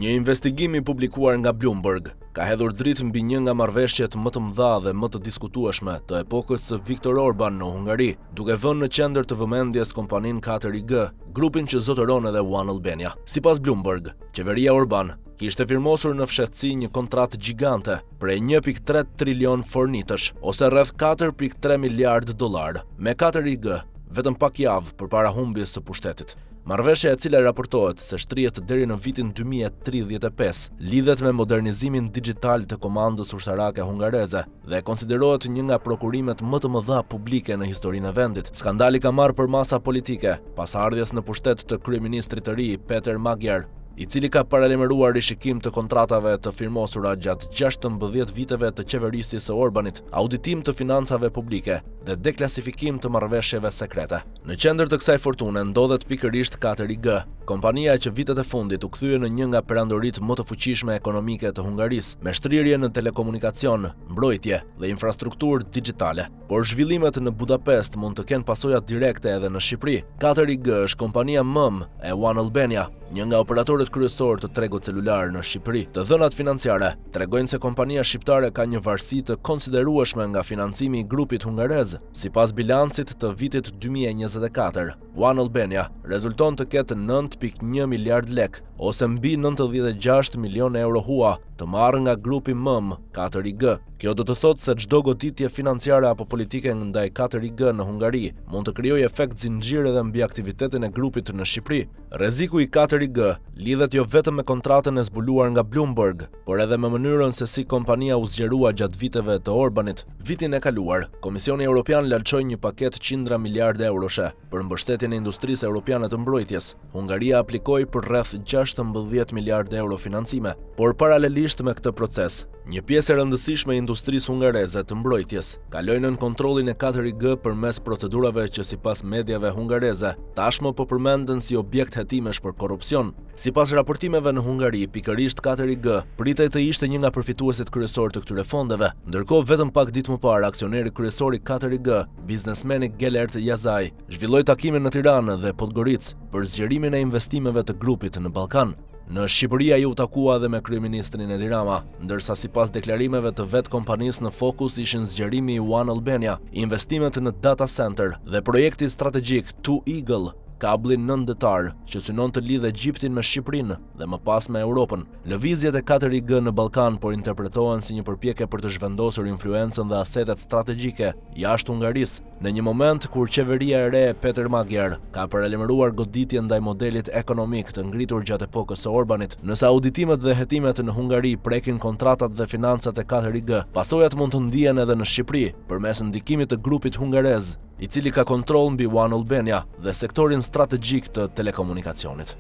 Një investigim i publikuar nga Bloomberg ka hedhur dritë mbi një nga marrëveshjet më të mëdha dhe më të diskutueshme të epokës së Viktor Orban në Hungari, duke vënë në qendër të vëmendjes kompaninë 4IG, grupin që zotëron edhe One Albania. Sipas Bloomberg, qeveria Orban kishte firmosur në fshehtësi një kontratë gjigante për 1.3 trilion fornitësh, ose rreth 4.3 miliard dollar, me 4IG vetëm pak javë përpara humbjes së pushtetit. Marrëveshja e cila raportohet se shtrihet deri në vitin 2035 lidhet me modernizimin digjital të komandës ushtarake hungareze dhe konsiderohet një nga prokurimet më të mëdha publike në historinë e vendit. Skandali ka marrë përmasa politike pas ardhjes në pushtet të kryeministrit të ri Peter Magyar, i cili ka paralajmëruar rishikim të kontratave të firmosura gjatë 16 viteve të qeverisjes së Orbanit, auditim të financave publike dhe deklasifikim të marrëveshjeve sekrete. Në qendër të kësaj fortune ndodhet pikërisht 4IG, kompania që vitet e fundit u kthye në një nga perandoritë më të fuqishme ekonomike të Hungarisë, me shtrirje në telekomunikacion, mbrojtje dhe infrastrukturë digjitale. Por zhvillimet në Budapest mund të kenë pasoja direkte edhe në Shqipëri. 4IG është kompania mëm e One Albania, një nga operatorët kryesor të tregut celular në Shqipëri. Të dhënat financiare tregojnë se kompania shqiptare ka një varësi të konsiderueshme nga financimi i grupit hungarez. Sipas bilancit të vitit 2024, One Albania rezulton të ketë 9.1 miliard lek, ose mbi 96 milion euro hua, të marrë nga grupi mëm 4IG. Kjo do të thotë se çdo goditje financiare apo politike ndaj 4IG në Hungari mund të krijojë efekt zinxhir edhe mbi aktivitetin e grupit në Shqipëri. Rreziku i 4IG lidhet jo vetëm me kontratën e zbuluar nga Bloomberg, por edhe me mënyrën se si kompania u zgjerua gjatë viteve të Orbanit. Vitin e kaluar, Komisioni Evropian lançoi një paketë qindra miliardë euroshe për mbështetjen e industrisë europiane të mbrojtjes. Hungaria aplikoi për rreth 16 miliardë euro financime, por paralelisht me këtë proces, një pjesë e rëndësishme e industrisë hungareze të mbrojtjes kaloi nën kontrollin e 4IG përmes procedurave që sipas mediave hungareze tashmë po përmenden si objekt hetimesh për korrupsion. Sipas raportimeve në Hungari, pikërisht 4IG pritej të ishte një nga përfituesit kryesor të këtyre fondeve, ndërkohë vetëm pak ditë më parë aksioneri kryesor i 4IG, biznesmeni Gellert Yazaj, zhvilloi takime në Tiranë dhe Podgoricë për zgjerimin e investimeve të grupit në Ballkan. Në Shqipëri ai u takua edhe me kryeministrin Edi Rama, ndërsa sipas deklarimeve të vet kompanisë në fokus ishin zgjerimi i One Albania, investimet në data center dhe projekti strategjik Two Eagle, kabli nëndetar që synon të lidhë Egjiptin me Shqipërinë dhe më pas me Europën. Lëvizjet e 4IG në Ballkan por interpretohen si një përpjekje për të zhvendosur influencën dhe asetet strategjike jashtë Hungarisë, në një moment kur qeveria e re e Peter Magyar ka paralajmëruar goditje ndaj modelit ekonomik të ngritur gjatë epokës së Orbanit. Nëse auditimet dhe hetimet në Hungari prekin kontratat dhe financat e 4IG, pasojat mund të ndihen edhe në Shqipëri përmes ndikimit të grupit hungarez, i cili ka kontroll mbi One Albania dhe sektorin strategjik të telekomunikacionit.